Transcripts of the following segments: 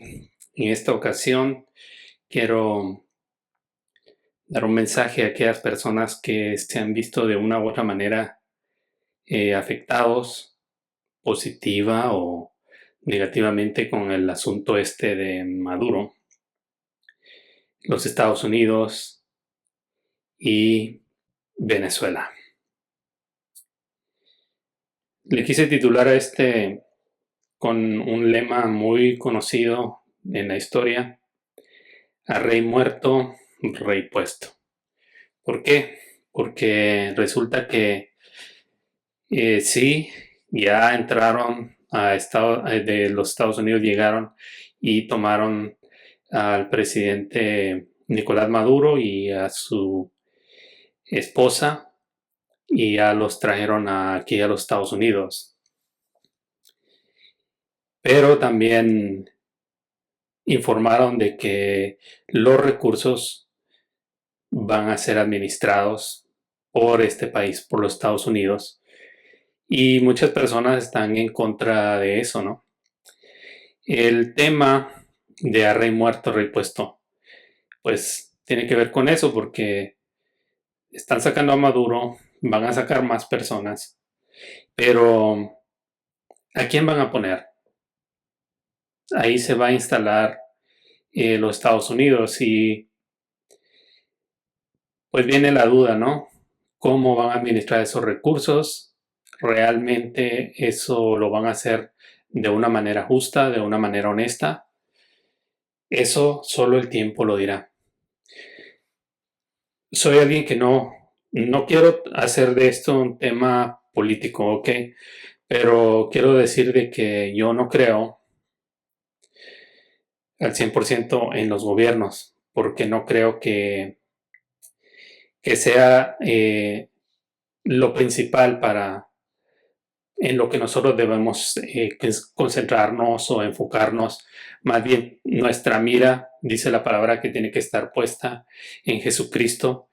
En esta ocasión quiero dar un mensaje a aquellas personas que se han visto de una u otra manera afectados positiva o negativamente con el asunto este de Maduro, los Estados Unidos y Venezuela. Le quise titular a este con un lema muy conocido en la historia: a rey muerto, rey puesto. ¿Por qué? Porque resulta que sí, ya entraron de los Estados Unidos, llegaron y tomaron al presidente Nicolás Maduro y a su esposa y ya los trajeron aquí a los Estados Unidos. Pero también informaron de que los recursos van a ser administrados por este país, por los Estados Unidos. Y muchas personas están en contra de eso, ¿no? El tema de a rey muerto, rey puesto, pues tiene que ver con eso, porque están sacando a Maduro, van a sacar más personas, pero ¿a quién van a poner? Ahí se va a instalar los Estados Unidos y pues viene la duda, ¿no? ¿Cómo van a administrar esos recursos? ¿Realmente eso lo van a hacer de una manera justa, de una manera honesta? Eso solo el tiempo lo dirá. Soy alguien que no quiero hacer de esto un tema político, ¿ok? Pero quiero decir de que yo no creo al 100% en los gobiernos, porque no creo que sea lo principal en lo que nosotros debemos concentrarnos o enfocarnos. Más bien, nuestra mira, dice la palabra, que tiene que estar puesta en Jesucristo,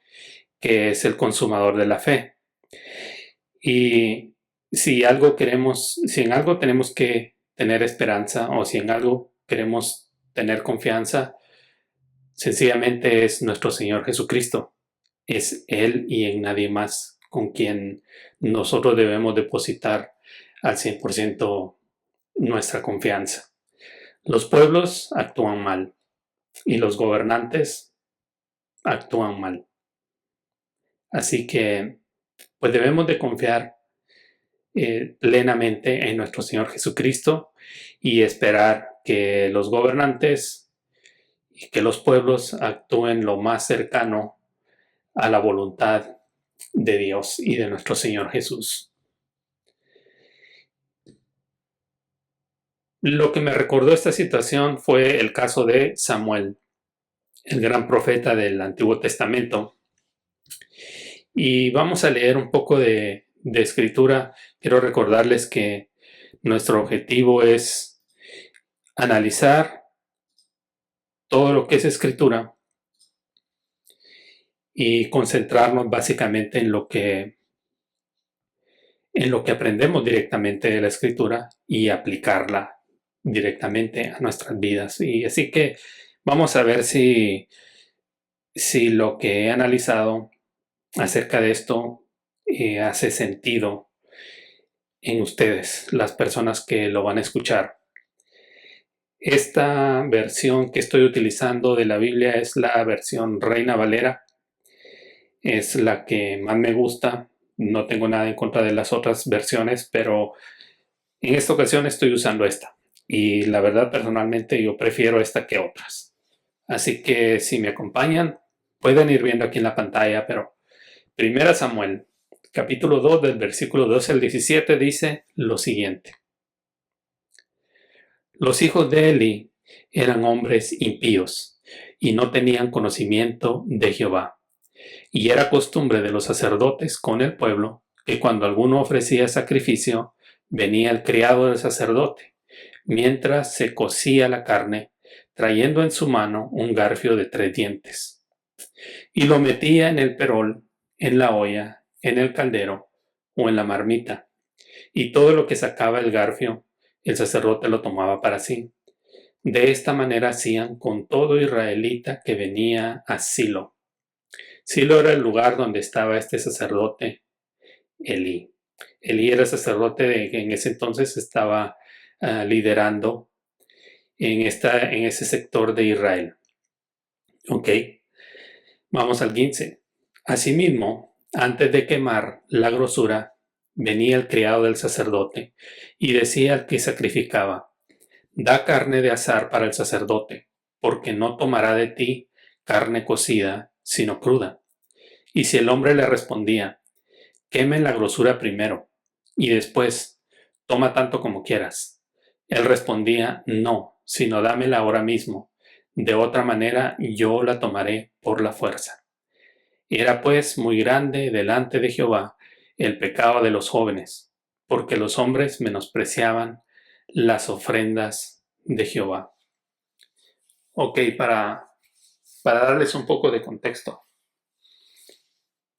que es el consumador de la fe. Y si en algo tenemos que tener esperanza, o si en algo queremos tener confianza, sencillamente es nuestro Señor Jesucristo. Es Él y en nadie más con quien nosotros debemos depositar al 100% nuestra confianza. Los pueblos actúan mal y los gobernantes actúan mal. Así que pues debemos de confiar plenamente en nuestro Señor Jesucristo y esperar que los gobernantes y que los pueblos actúen lo más cercano a la voluntad de Dios y de nuestro Señor Jesús. Lo que me recordó esta situación fue el caso de Samuel, el gran profeta del Antiguo Testamento. Y vamos a leer un poco de escritura. Quiero recordarles que nuestro objetivo es analizar todo lo que es escritura y concentrarnos básicamente en lo que aprendemos directamente de la escritura y aplicarla directamente a nuestras vidas. Y así que vamos a ver si lo que he analizado acerca de esto hace sentido en ustedes, las personas que lo van a escuchar. Esta versión que estoy utilizando de la Biblia es la versión Reina Valera. Es la que más me gusta. No tengo nada en contra de las otras versiones, pero en esta ocasión estoy usando esta. Y la verdad, personalmente, yo prefiero esta que otras. Así que si me acompañan, pueden ir viendo aquí en la pantalla, pero 1 Samuel, capítulo 2, del versículo 12 al 17, dice lo siguiente. Los hijos de Eli eran hombres impíos y no tenían conocimiento de Jehová. Y era costumbre de los sacerdotes con el pueblo que cuando alguno ofrecía sacrificio, venía el criado del sacerdote, mientras se cocía la carne, trayendo en su mano un garfio de 3 dientes, y lo metía en el perol, en la olla, en el caldero o en la marmita, y todo lo que sacaba el garfio, el sacerdote lo tomaba para sí, De esta manera hacían con todo israelita que venía a Silo. Silo era el lugar donde estaba este sacerdote Elí. Elí era sacerdote que en ese entonces estaba liderando en ese sector de Israel. Ok, vamos al 15. Asimismo, antes de quemar la grosura, venía el criado del sacerdote y decía al que sacrificaba: da carne de asar para el sacerdote, porque no tomará de ti carne cocida, sino cruda. Y si el hombre le respondía: queme la grosura primero, y después toma tanto como quieras, él respondía: no, sino dámela ahora mismo, de otra manera yo la tomaré por la fuerza. Era pues muy grande delante de Jehová el pecado de los jóvenes, porque los hombres menospreciaban las ofrendas de Jehová. Ok, para darles un poco de contexto.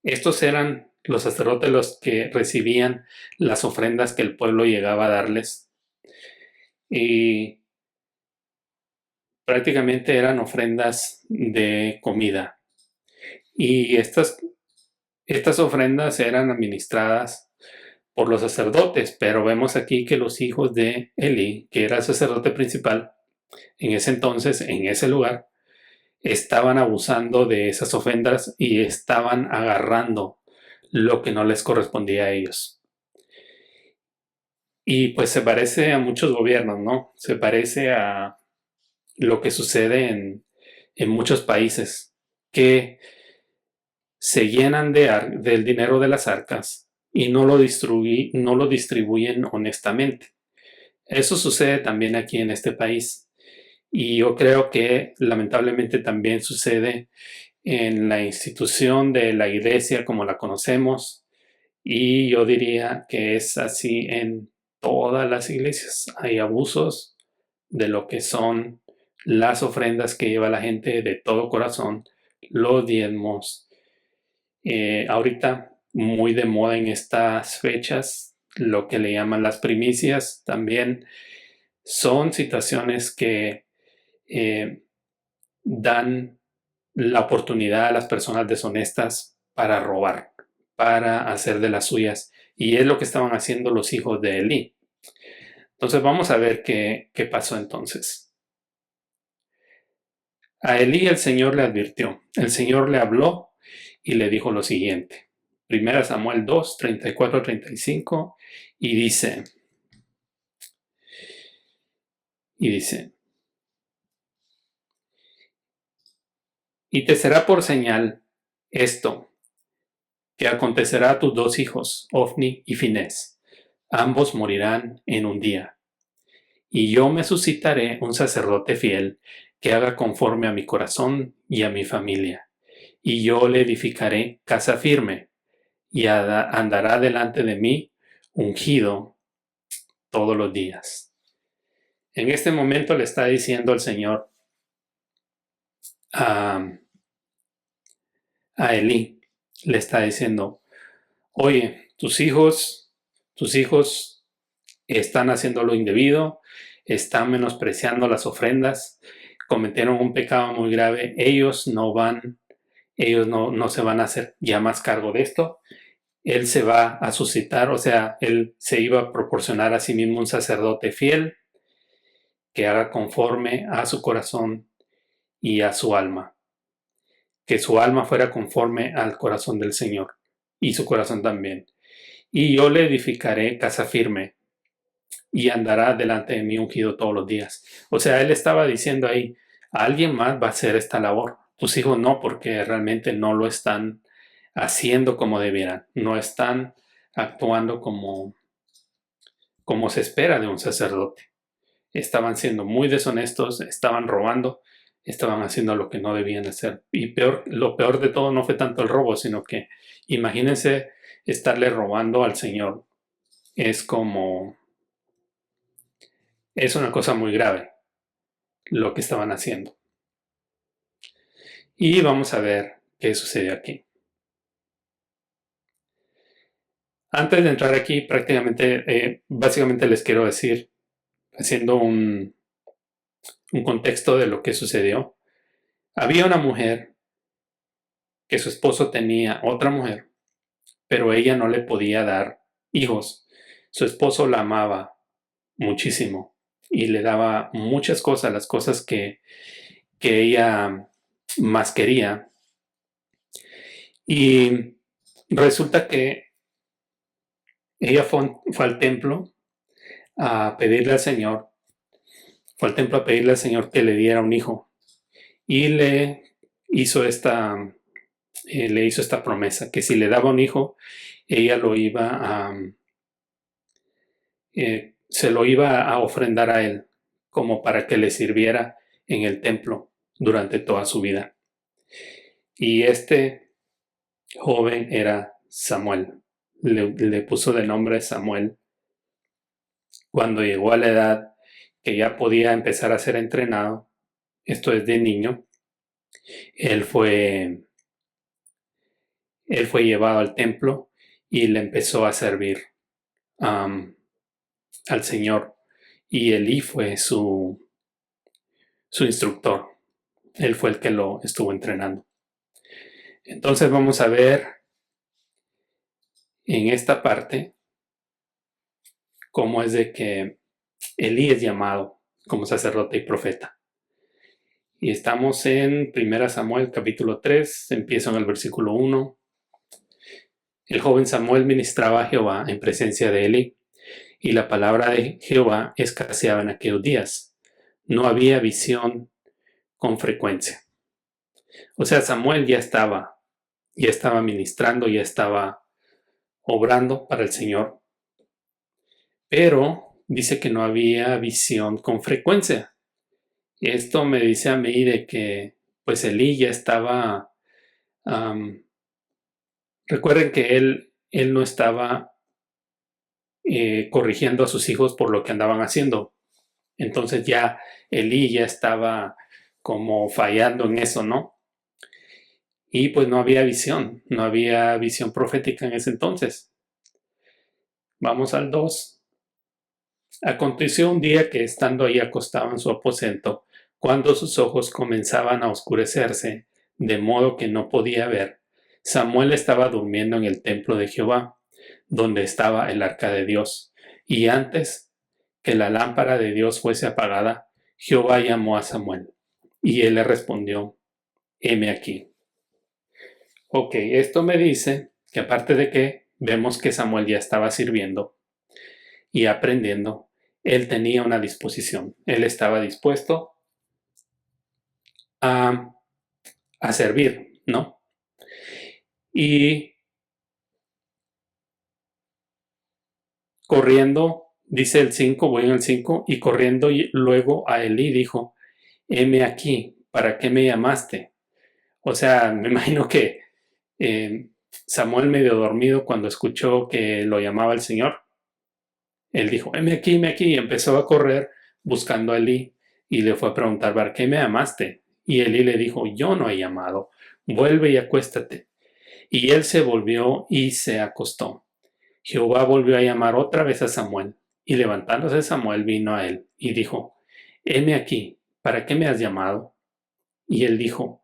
Estos eran los sacerdotes los que recibían las ofrendas que el pueblo llegaba a darles. Y prácticamente eran ofrendas de comida. Y estas ofrendas eran administradas por los sacerdotes, pero vemos aquí que los hijos de Eli, que era el sacerdote principal en ese entonces, en ese lugar, estaban abusando de esas ofrendas y estaban agarrando lo que no les correspondía a ellos. Y pues se parece a muchos gobiernos, ¿no? Se parece a lo que sucede en muchos países, que se llenan del dinero de las arcas y no lo distribuyen honestamente. Eso sucede también aquí en este país. Y yo creo que lamentablemente también sucede en la institución de la iglesia como la conocemos, y yo diría que es así en todas las iglesias. Hay abusos de lo que son las ofrendas que lleva la gente de todo corazón, los diezmos. Ahorita muy de moda en estas fechas, lo que le llaman las primicias, también son situaciones que eh, dan la oportunidad a las personas deshonestas para robar, para hacer de las suyas. Y es lo que estaban haciendo los hijos de Elí. Entonces vamos a ver qué pasó entonces. A Elí el Señor le advirtió. El Señor le habló y le dijo lo siguiente. Primera Samuel 2, 34, 35. Y dice, y te será por señal esto, que acontecerá a tus dos hijos, Ofni y Finés. Ambos morirán en un día. Y yo me suscitaré un sacerdote fiel que haga conforme a mi corazón y a mi familia. Y yo le edificaré casa firme, y andará delante de mí ungido todos los días. En este momento le está diciendo el Señor a, a Elí, le está diciendo: oye, tus hijos están haciendo lo indebido, están menospreciando las ofrendas, cometieron un pecado muy grave, ellos no se van a hacer ya más cargo de esto. Él se va a suscitar, o sea, él se iba a proporcionar a sí mismo un sacerdote fiel que haga conforme a su corazón y a su alma, que su alma fuera conforme al corazón del Señor y su corazón también. Y yo le edificaré casa firme, y andará delante de mí ungido todos los días. O sea, él estaba diciendo ahí: alguien más va a hacer esta labor. Tus hijos no, porque realmente no lo están haciendo como debieran, no están actuando como se espera de un sacerdote. Estaban siendo muy deshonestos, estaban robando, estaban haciendo lo que no debían hacer. Y lo peor de todo no fue tanto el robo, sino que imagínense estarle robando al Señor. Es una cosa muy grave lo que estaban haciendo. Y vamos a ver qué sucede aquí. Antes de entrar aquí, básicamente les quiero decir, haciendo un contexto de lo que sucedió. Había una mujer que su esposo tenía otra mujer, pero ella no le podía dar hijos. Su esposo la amaba muchísimo y le daba muchas cosas, las cosas que ella más quería. Y resulta que ella fue al templo a pedirle al Señor, fue al templo a pedirle al Señor que le diera un hijo y hizo esta, le hizo esta promesa, que si le daba un hijo, ella se lo iba a ofrendar a él como para que le sirviera en el templo durante toda su vida. Y este joven era Samuel. Le puso de nombre Samuel. Cuando llegó a la edad que ya podía empezar a ser entrenado, esto es de niño, él fue, él fue llevado al templo y le empezó a servir al Señor. Y Elí fue su instructor. Él fue el que lo estuvo entrenando. Entonces vamos a ver en esta parte cómo es de que Elí es llamado como sacerdote y profeta. Y estamos en 1 Samuel capítulo 3, empiezo en el versículo 1. El joven Samuel ministraba a Jehová en presencia de Elí, y la palabra de Jehová escaseaba en aquellos días. No había visión con frecuencia. O sea, Samuel ya estaba ministrando, ya estaba obrando para el Señor, pero dice que no había visión con frecuencia. Esto me dice a mí de que pues Elí ya estaba, recuerden que él no estaba corrigiendo a sus hijos por lo que andaban haciendo. Entonces ya Elí ya estaba como fallando en eso, ¿no? Y pues no había visión profética en ese entonces. Vamos al 2. Aconteció un día que estando ahí acostado en su aposento, cuando sus ojos comenzaban a oscurecerse, de modo que no podía ver, Samuel estaba durmiendo en el templo de Jehová, donde estaba el arca de Dios. Y antes que la lámpara de Dios fuese apagada, Jehová llamó a Samuel. Y él le respondió, heme aquí. Ok, esto me dice que aparte de que vemos que Samuel ya estaba sirviendo y aprendiendo, él tenía una disposición. Él estaba dispuesto a, a servir, ¿no? Y corriendo, dice el 5, voy en el 5, y corriendo luego a Elí dijo, heme aquí, ¿para qué me llamaste? O sea, me imagino que Samuel medio dormido cuando escuchó que lo llamaba el Señor, él dijo, heme aquí, y empezó a correr buscando a Elí y le fue a preguntar, ¿para qué me llamaste? Y Elí le dijo, yo no he llamado, vuelve y acuéstate. Y él se volvió y se acostó. Jehová volvió a llamar otra vez a Samuel, y levantándose Samuel vino a él y dijo, heme aquí, ¿para qué me has llamado? Y él dijo,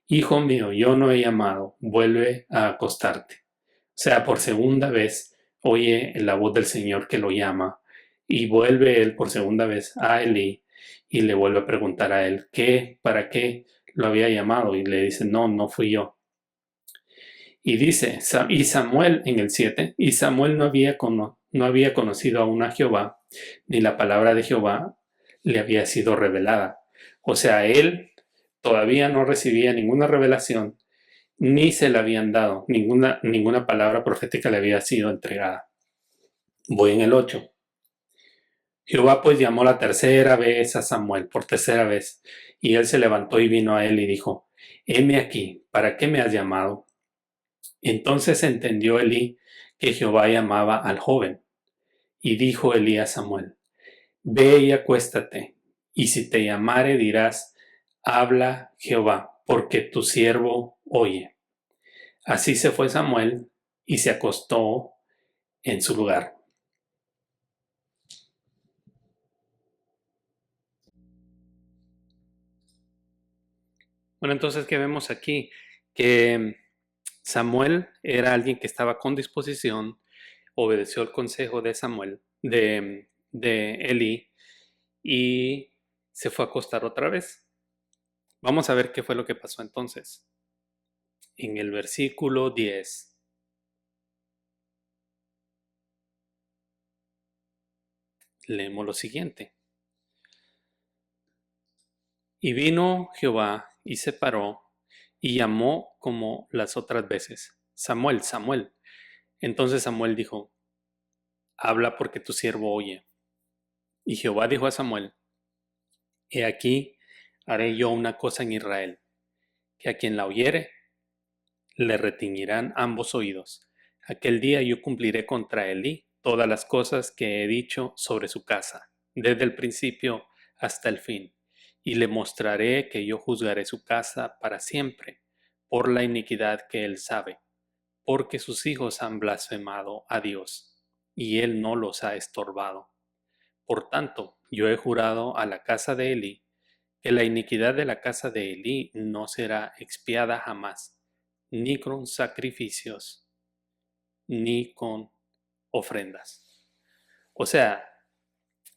hijo mío, yo no he llamado, vuelve a acostarte. O sea, por segunda vez oye la voz del Señor que lo llama y vuelve él por segunda vez a Elí y le vuelve a preguntar a él, ¿para qué lo había llamado? Y le dice, no, no fui yo. Y dice, y Samuel en el 7, y Samuel no había conocido aún a Jehová, ni la palabra de Jehová le había sido revelada. O sea, él todavía no recibía ninguna revelación, ni se le habían dado, ninguna palabra profética le había sido entregada. Voy en el 8. Jehová pues llamó la tercera vez a Samuel, por tercera vez, y él se levantó y vino a él y dijo, heme aquí, ¿para qué me has llamado? Entonces entendió Elí que Jehová llamaba al joven, y dijo Elí a Samuel, ve y acuéstate, y si te llamare dirás, habla Jehová, porque tu siervo oye. Así se fue Samuel y se acostó en su lugar. Bueno, entonces, ¿qué vemos aquí? Que Samuel era alguien que estaba con disposición, obedeció el consejo de Samuel, de Eli, y se fue a acostar otra vez. Vamos a ver qué fue lo que pasó entonces. En el versículo 10 leemos lo siguiente. Y vino Jehová y se paró y llamó como las otras veces, Samuel, Samuel. Entonces Samuel dijo, habla porque tu siervo oye. Y Jehová dijo a Samuel, he aquí, haré yo una cosa en Israel, que a quien la oyere, le retiñirán ambos oídos. Aquel día yo cumpliré contra Elí todas las cosas que he dicho sobre su casa, desde el principio hasta el fin, y le mostraré que yo juzgaré su casa para siempre, por la iniquidad que él sabe, porque sus hijos han blasfemado a Dios, y él no los ha estorbado. Por tanto, yo he jurado a la casa de Elí, que la iniquidad de la casa de Elí no será expiada jamás, ni con sacrificios, ni con ofrendas. O sea,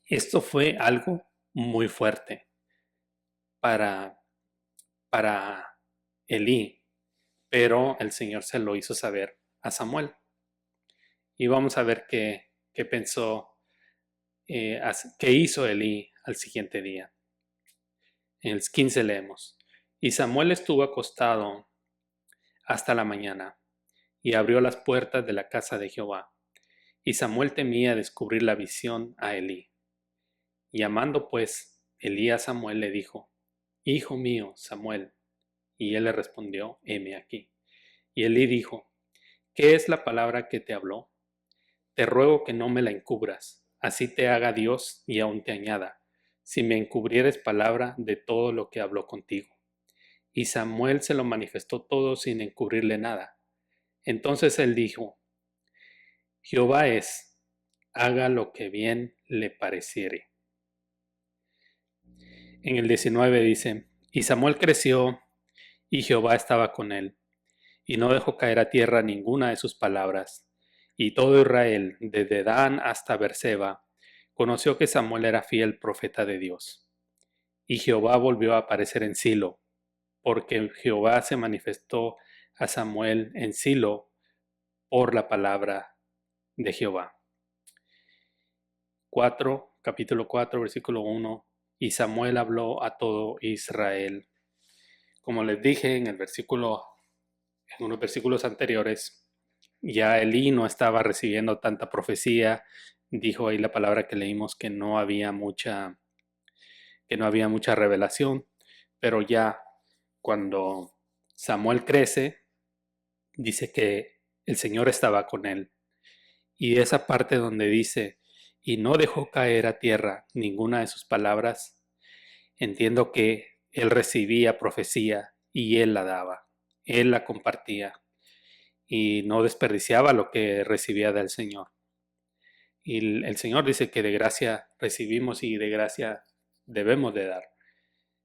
esto fue algo muy fuerte para, para Elí, pero el Señor se lo hizo saber a Samuel. Y vamos a ver qué pensó, qué hizo Elí al siguiente día. En el 15 leemos, y Samuel estuvo acostado hasta la mañana, y abrió las puertas de la casa de Jehová. Y Samuel temía descubrir la visión a Elí. Llamando pues Elí a Samuel le dijo, Hijo mío, Samuel. Y él le respondió, heme aquí. Y Elí dijo, ¿qué es la palabra que te habló? Te ruego que no me la encubras, así te haga Dios y aun te añada, si me encubrieres palabra de todo lo que habló contigo. Y Samuel se lo manifestó todo sin encubrirle nada. Entonces él dijo, Jehová es, haga lo que bien le pareciere. En el 19 dice, y Samuel creció, y Jehová estaba con él, y no dejó caer a tierra ninguna de sus palabras. Y todo Israel, desde Dan hasta Berseba, conoció que Samuel era fiel profeta de Dios. Y Jehová volvió a aparecer en Silo, porque Jehová se manifestó a Samuel en Silo por la palabra de Jehová. Capítulo 4, versículo 1. Y Samuel habló a todo Israel. Como les dije en unos versículos anteriores, ya Elí no estaba recibiendo tanta profecía. Dijo ahí la palabra que leímos que no había mucha revelación, pero ya cuando Samuel crece, dice que el Señor estaba con él. Y esa parte donde dice, y no dejó caer a tierra ninguna de sus palabras, entiendo que él recibía profecía y él la daba, él la compartía y no desperdiciaba lo que recibía del Señor. Y el Señor dice que de gracia recibimos y de gracia debemos de dar.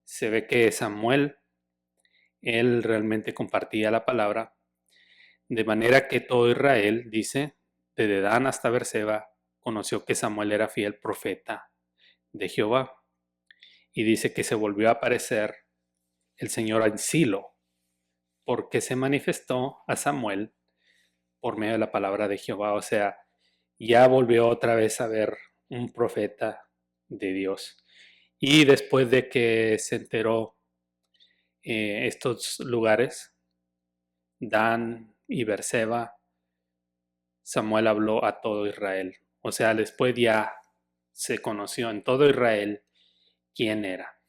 Se ve que Samuel, él realmente compartía la palabra, de manera que todo Israel, dice, desde Dan hasta Berseba, conoció que Samuel era fiel profeta de Jehová. Y dice que se volvió a aparecer el Señor en Silo, porque se manifestó a Samuel por medio de la palabra de Jehová. O sea, ya volvió otra vez a ver un profeta de Dios. Y después de que se enteró estos lugares, Dan y Berseba, Samuel habló a todo Israel. O sea, después ya se conoció en todo Israel quién era.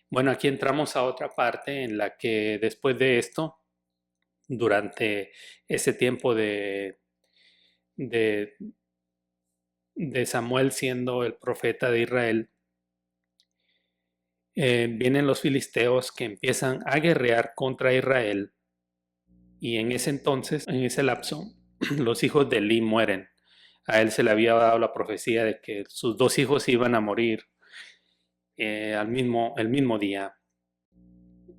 Bueno, aquí entramos a otra parte en la que después de esto, durante ese tiempo de, de Samuel siendo el profeta de Israel, vienen los filisteos que empiezan a guerrear contra Israel y en ese entonces, en ese lapso, los hijos de Elí mueren. A él se le había dado la profecía de que sus dos hijos iban a morir el mismo día.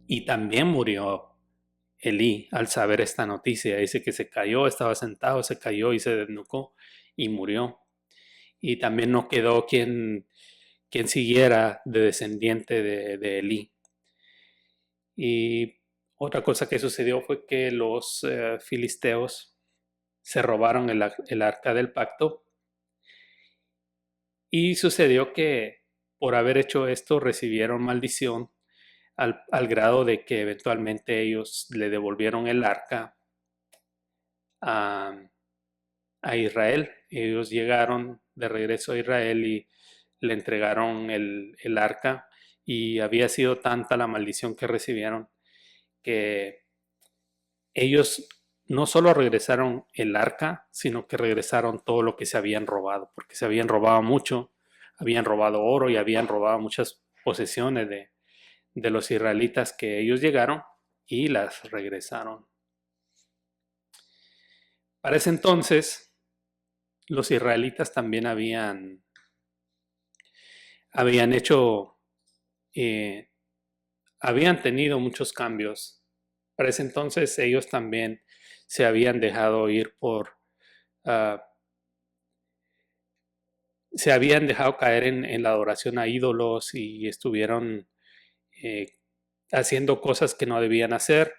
Y también murió Elí al saber esta noticia. Dice que se cayó, estaba sentado, se cayó y se desnucó y murió. Y también no quedó quien siguiera de descendiente de Elí. Y otra cosa que sucedió fue que los filisteos se robaron el arca del pacto y sucedió que por haber hecho esto recibieron maldición al grado de que eventualmente ellos le devolvieron el arca a, a Israel. Ellos llegaron de regreso a Israel y le entregaron el arca y había sido tanta la maldición que recibieron que ellos no solo regresaron el arca, sino que regresaron todo lo que se habían robado, porque se habían robado mucho, habían robado oro y habían robado muchas posesiones de los israelitas que ellos llegaron y las regresaron. Para ese entonces, los israelitas también habían hecho, habían tenido muchos cambios. Para ese entonces ellos también se habían dejado ir uh, se habían dejado caer en la adoración a ídolos y estuvieron eh, haciendo cosas que no debían hacer.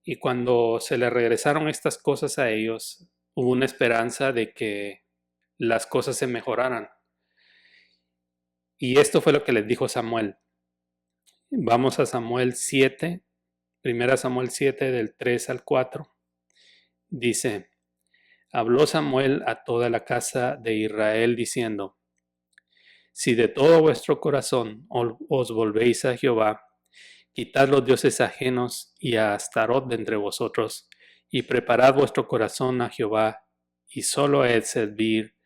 Y cuando se les regresaron estas cosas a ellos, hubo una esperanza de que las cosas se mejoraran. Y esto fue lo que les dijo Samuel. Vamos a Samuel 7, 1 Samuel 7 del 3 al 4. Dice, habló Samuel a toda la casa de Israel diciendo, si de todo vuestro corazón os volvéis a Jehová, quitad los dioses ajenos y a Astarot de entre vosotros, y preparad vuestro corazón a Jehová, y solo a él servir,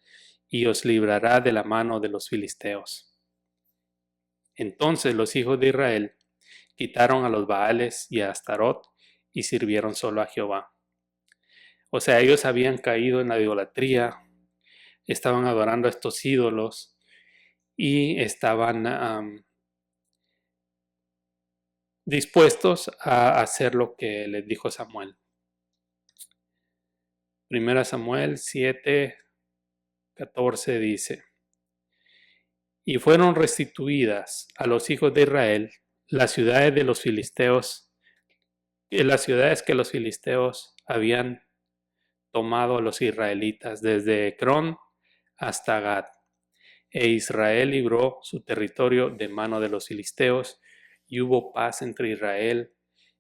y os librará de la mano de los filisteos. Entonces los hijos de Israel quitaron a los Baales y a Astarot, y sirvieron solo a Jehová. O sea, ellos habían caído en la idolatría, estaban adorando a estos ídolos, y estaban dispuestos a hacer lo que les dijo Samuel. 1 Samuel 7, 14 dice, y fueron restituidas a los hijos de Israel las ciudades de los filisteos, las ciudades que los filisteos habían tomado a los israelitas, desde Ecrón hasta Gad. E Israel libró su territorio de mano de los filisteos, y hubo paz entre Israel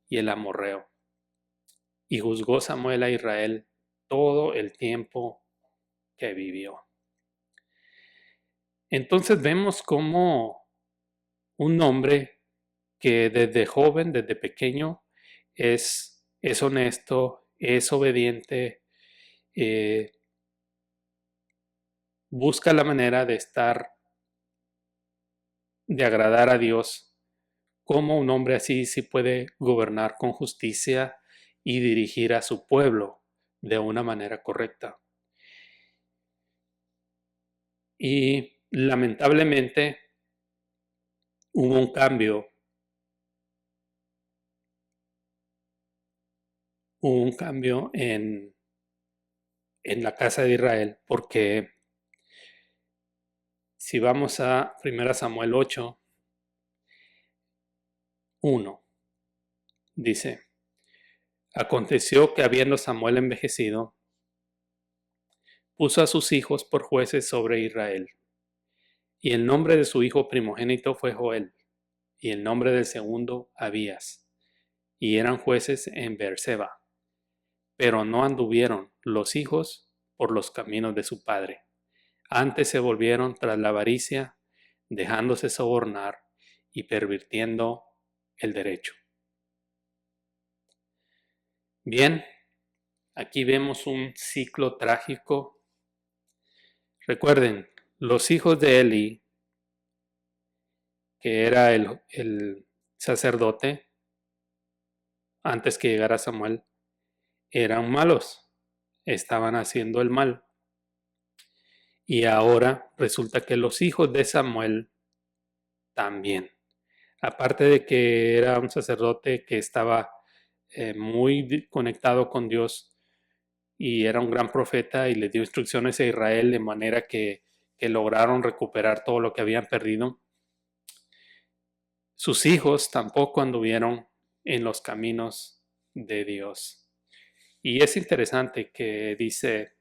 y el amorreo. Y juzgó Samuel a Israel todo el tiempo que vivió. Entonces vemos cómo un hombre que desde joven, desde pequeño, es honesto, es obediente, busca la manera de de agradar a Dios, cómo un hombre así sí puede gobernar con justicia y dirigir a su pueblo de una manera correcta. Y lamentablemente hubo un cambio en la casa de Israel, porque si vamos a 1 Samuel 8, 1, dice, aconteció que habiendo Samuel envejecido, puso a sus hijos por jueces sobre Israel. Y el nombre de su hijo primogénito fue Joel, y el nombre del segundo Abías, y eran jueces en Beerseba. Pero no anduvieron los hijos por los caminos de su padre. Antes se volvieron tras la avaricia, dejándose sobornar y pervirtiendo el derecho. Bien, aquí vemos un ciclo trágico. Recuerden, los hijos de Eli, que era el sacerdote, antes que llegara Samuel, eran malos, estaban haciendo el mal. Y ahora resulta que los hijos de Samuel también. Aparte de que era un sacerdote que estaba muy conectado con Dios y era un gran profeta y le dio instrucciones a Israel de manera que lograron recuperar todo lo que habían perdido. Sus hijos tampoco anduvieron en los caminos de Dios. Y es interesante que dice,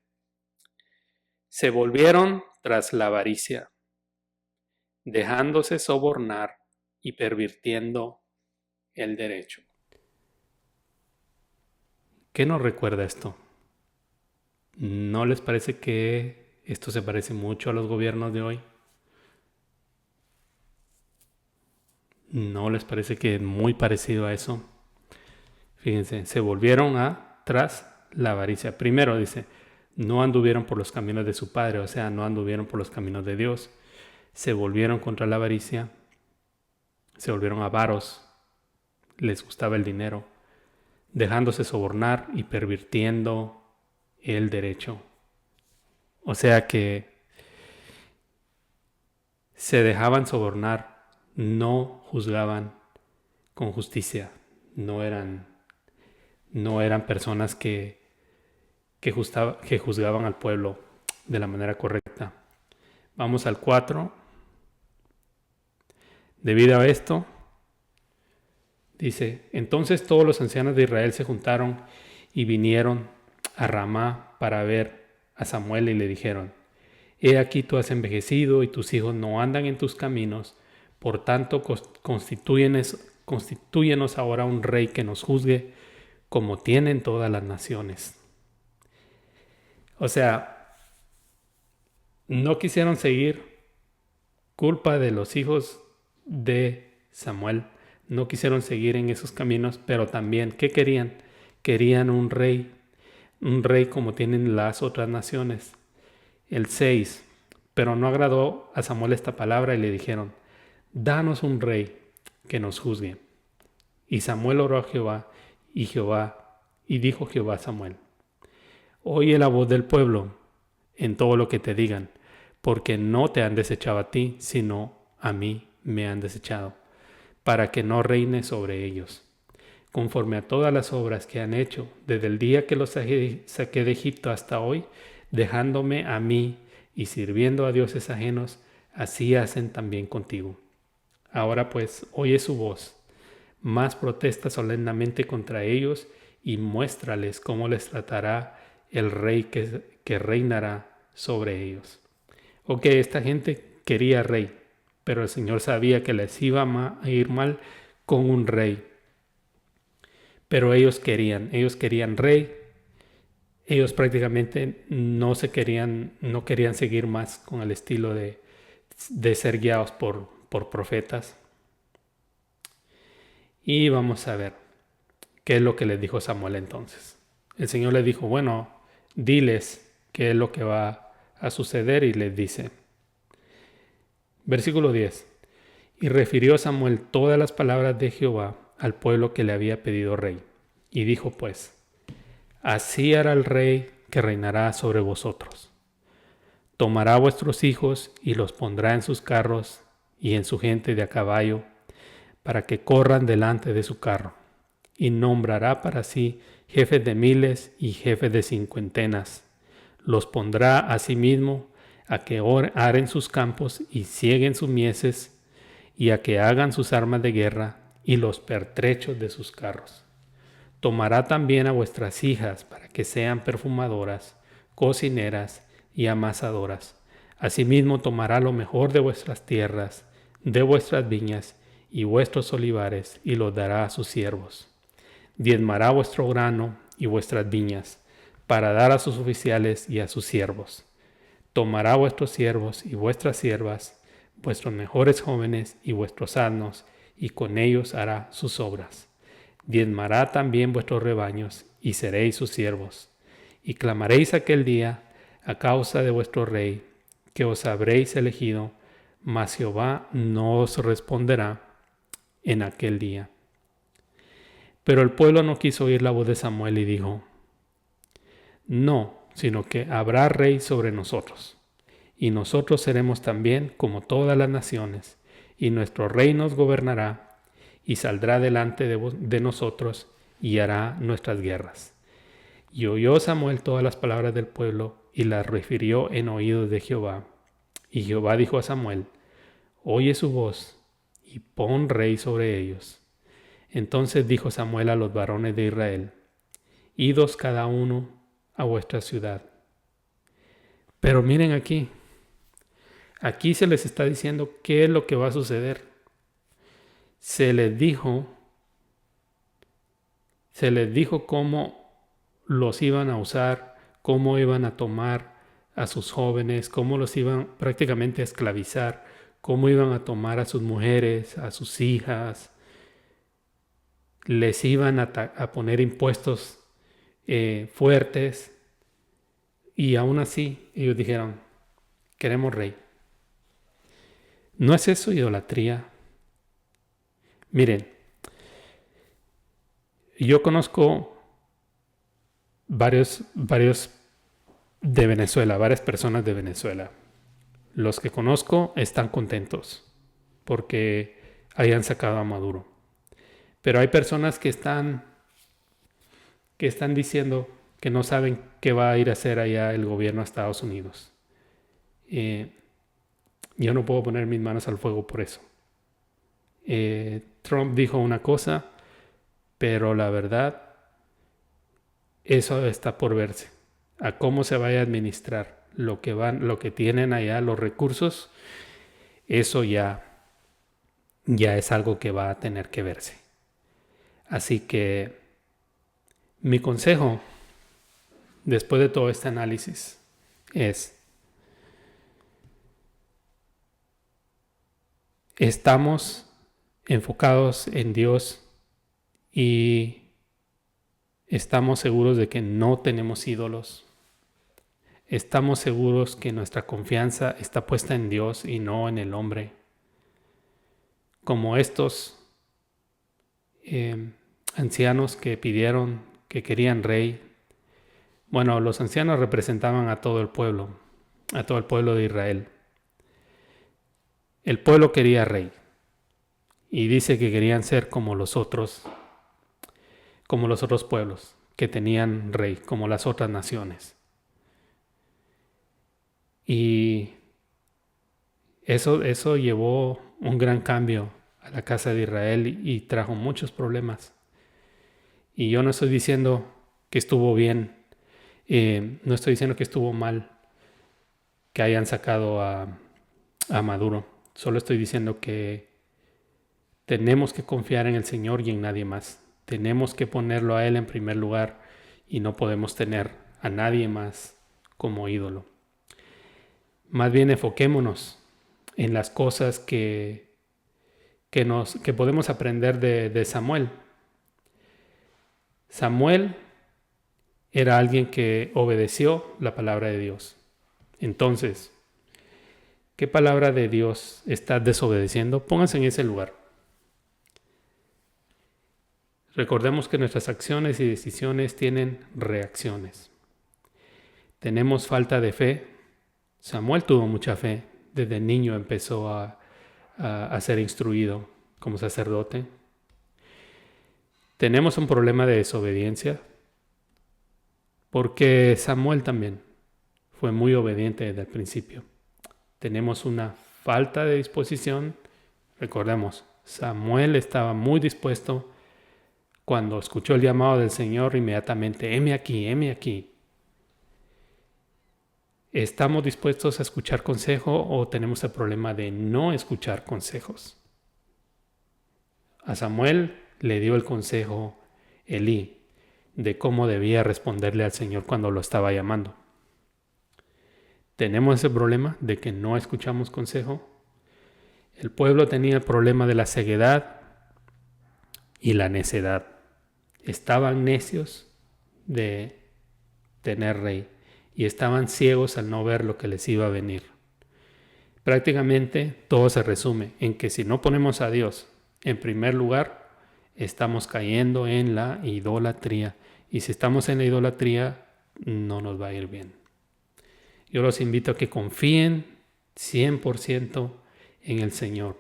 se volvieron tras la avaricia, dejándose sobornar y pervirtiendo el derecho. ¿Qué nos recuerda esto? ¿No les parece que esto se parece mucho a los gobiernos de hoy? ¿No les parece que es muy parecido a eso? Fíjense, se volvieron tras la avaricia. Primero dice, no anduvieron por los caminos de su padre, o sea, no anduvieron por los caminos de Dios. Se volvieron contra la avaricia, se volvieron avaros, les gustaba el dinero, dejándose sobornar y pervirtiendo el derecho. O sea que se dejaban sobornar, no juzgaban con justicia, no eran personas que juzgaban al pueblo de la manera correcta. Vamos al 4. Debido a esto, dice, entonces todos los ancianos de Israel se juntaron y vinieron a Ramá para ver a Samuel y le dijeron, he aquí tú has envejecido y tus hijos no andan en tus caminos, por tanto constitúyenos ahora un rey que nos juzgue como tienen todas las naciones. O sea, no quisieron seguir, culpa de los hijos de Samuel, no quisieron seguir en esos caminos, pero también, ¿qué querían? Querían un rey como tienen las otras naciones. El 6, pero no agradó a Samuel esta palabra y le dijeron, danos un rey que nos juzgue. Y Samuel oró a Jehová y dijo Jehová a Samuel, oye la voz del pueblo en todo lo que te digan, porque no te han desechado a ti, sino a mí me han desechado, para que no reine sobre ellos. Conforme a todas las obras que han hecho desde el día que los saqué de Egipto hasta hoy, dejándome a mí y sirviendo a dioses ajenos, así hacen también contigo. Ahora pues, oye su voz, más protesta solemnemente contra ellos y muéstrales cómo les tratará el rey que reinará sobre ellos. Ok, esta gente quería rey, pero el Señor sabía que les iba a ir mal con un rey. Pero ellos querían rey. Ellos prácticamente no querían seguir más con el estilo de ser guiados por profetas. Y vamos a ver qué es lo que les dijo Samuel entonces. El Señor les dijo, bueno, diles qué es lo que va a suceder y les dice. Versículo 10. Y refirió Samuel todas las palabras de Jehová al pueblo que le había pedido rey. Y dijo pues, así hará el rey que reinará sobre vosotros. Tomará a vuestros hijos y los pondrá en sus carros y en su gente de a caballo, para que corran delante de su carro. Y nombrará para sí jefes de miles y jefes de cincuentenas. Los pondrá a sí mismo a que aren sus campos y cieguen sus mieses, y a que hagan sus armas de guerra y los pertrechos de sus carros. Tomará también a vuestras hijas para que sean perfumadoras, cocineras y amasadoras. Asimismo tomará lo mejor de vuestras tierras, de vuestras viñas y vuestros olivares, y los dará a sus siervos. Diezmará vuestro grano y vuestras viñas, para dar a sus oficiales y a sus siervos. Tomará vuestros siervos y vuestras siervas, vuestros mejores jóvenes y vuestros asnos, y con ellos hará sus obras. Diezmará también vuestros rebaños, y seréis sus siervos. Y clamaréis aquel día a causa de vuestro rey, que os habréis elegido, mas Jehová no os responderá en aquel día. Pero el pueblo no quiso oír la voz de Samuel y dijo, no, sino que habrá rey sobre nosotros, y nosotros seremos también como todas las naciones, y nuestro rey nos gobernará, y saldrá delante de nosotros y hará nuestras guerras. Y oyó Samuel todas las palabras del pueblo y las refirió en oídos de Jehová. Y Jehová dijo a Samuel: oye su voz y pon rey sobre ellos. Entonces dijo Samuel a los varones de Israel: idos cada uno a vuestra ciudad. Pero miren aquí se les está diciendo qué es lo que va a suceder. Se les dijo cómo los iban a usar, cómo iban a tomar a sus jóvenes, cómo los iban prácticamente a esclavizar, cómo iban a tomar a sus mujeres, a sus hijas, les iban a poner impuestos fuertes, y aún así ellos dijeron: queremos rey. ¿No es eso idolatría? Miren, yo conozco varios de Venezuela, varias personas de Venezuela. Los que conozco están contentos porque hayan sacado a Maduro. Pero hay personas que están diciendo que no saben qué va a ir a hacer allá el gobierno de Estados Unidos. Yo no puedo poner mis manos al fuego por eso. Trump dijo una cosa, pero la verdad, eso está por verse. A cómo se vaya a administrar lo que tienen allá, los recursos, eso ya es algo que va a tener que verse. Así que mi consejo, después de todo este análisis, es: estamos enfocados en Dios y estamos seguros de que no tenemos ídolos. Estamos seguros que nuestra confianza está puesta en Dios y no en el hombre. Como estos ancianos que pidieron, que querían rey. Bueno, los ancianos representaban a todo el pueblo de Israel. El pueblo quería rey. Y dice que querían ser como los otros pueblos que tenían rey, como las otras naciones. Y eso llevó un gran cambio a la casa de Israel y trajo muchos problemas. Y yo no estoy diciendo que estuvo bien, no estoy diciendo que estuvo mal que hayan sacado a Maduro. Solo estoy diciendo que tenemos que confiar en el Señor y en nadie más. Tenemos que ponerlo a Él en primer lugar y no podemos tener a nadie más como ídolo. Más bien enfoquémonos en las cosas que podemos aprender de Samuel. Samuel era alguien que obedeció la palabra de Dios. Entonces, ¿qué palabra de Dios estás desobedeciendo? Pónganse en ese lugar. Recordemos que nuestras acciones y decisiones tienen reacciones. Tenemos falta de fe. Samuel tuvo mucha fe. Desde niño empezó a ser instruido como sacerdote. Tenemos un problema de desobediencia porque Samuel también fue muy obediente desde el principio. Tenemos una falta de disposición. Recordemos, Samuel estaba muy dispuesto. Cuando escuchó el llamado del Señor, inmediatamente: heme aquí, heme aquí. ¿Estamos dispuestos a escuchar consejo o tenemos el problema de no escuchar consejos? A Samuel le dio el consejo Elí de cómo debía responderle al Señor cuando lo estaba llamando. ¿Tenemos ese problema de que no escuchamos consejo? El pueblo tenía el problema de la ceguedad y la necedad. Estaban necios de tener rey y estaban ciegos al no ver lo que les iba a venir. Prácticamente todo se resume en que si no ponemos a Dios en primer lugar, estamos cayendo en la idolatría. Y si estamos en la idolatría, no nos va a ir bien. Yo los invito a que confíen 100% en el Señor.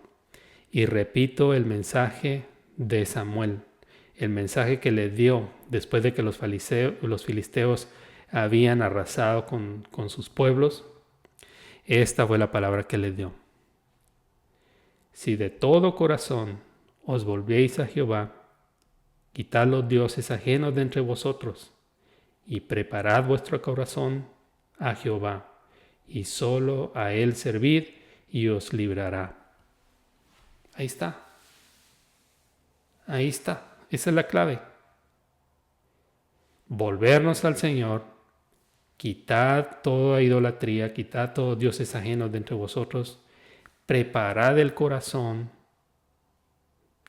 Y repito el mensaje de Samuel. El mensaje que le dio después de que los filisteos habían arrasado con sus pueblos, esta fue la palabra que les dio. Si de todo corazón os volvéis a Jehová, quitad los dioses ajenos de entre vosotros, y preparad vuestro corazón a Jehová, y solo a Él servid, y os librará. Ahí está. Ahí está. Esa es la clave. Volvernos al Señor, quitad toda idolatría, quitad todos dioses ajenos de entre vosotros, preparad el corazón,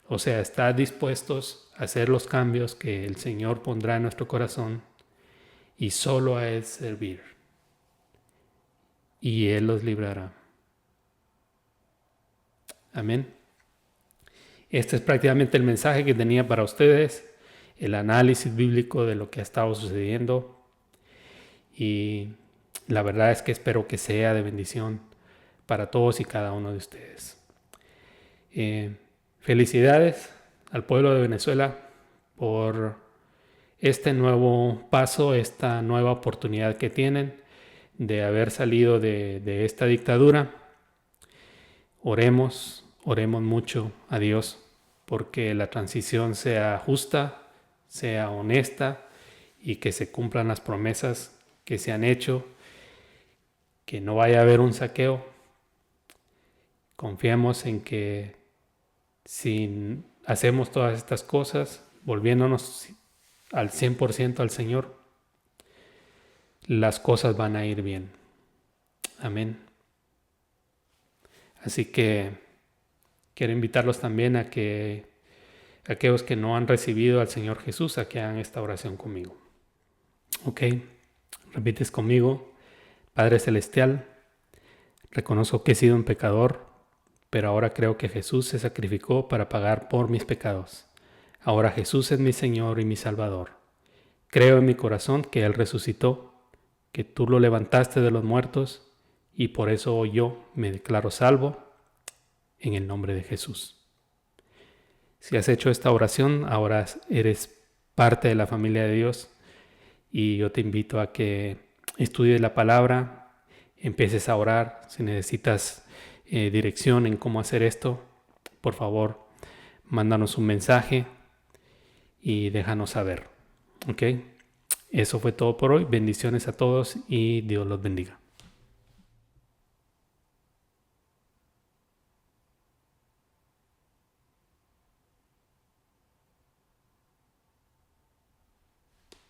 o sea, estad dispuestos a hacer los cambios que el Señor pondrá en nuestro corazón y solo a Él servir. Y Él los librará. Amén. Este es prácticamente el mensaje que tenía para ustedes, el análisis bíblico de lo que ha estado sucediendo. Y la verdad es que espero que sea de bendición para todos y cada uno de ustedes. Felicidades al pueblo de Venezuela por este nuevo paso, esta nueva oportunidad que tienen de haber salido de esta dictadura. Oremos mucho a Dios porque la transición sea justa, sea honesta y que se cumplan las promesas que se han hecho, que no vaya a haber un saqueo. Confiemos en que si hacemos todas estas cosas, volviéndonos al 100% al Señor, las cosas van a ir bien. Amén. Así que quiero invitarlos también a que aquellos que no han recibido al Señor Jesús, a que hagan esta oración conmigo. Ok, repites conmigo. Padre Celestial, reconozco que he sido un pecador, pero ahora creo que Jesús se sacrificó para pagar por mis pecados. Ahora Jesús es mi Señor y mi Salvador. Creo en mi corazón que Él resucitó, que tú lo levantaste de los muertos, y por eso hoy yo me declaro salvo en el nombre de Jesús. Si has hecho esta oración, ahora eres parte de la familia de Dios y yo te invito a que estudies la palabra, empieces a orar. Si necesitas dirección en cómo hacer esto, por favor, mándanos un mensaje y déjanos saber. ¿Ok? Eso fue todo por hoy. Bendiciones a todos y Dios los bendiga.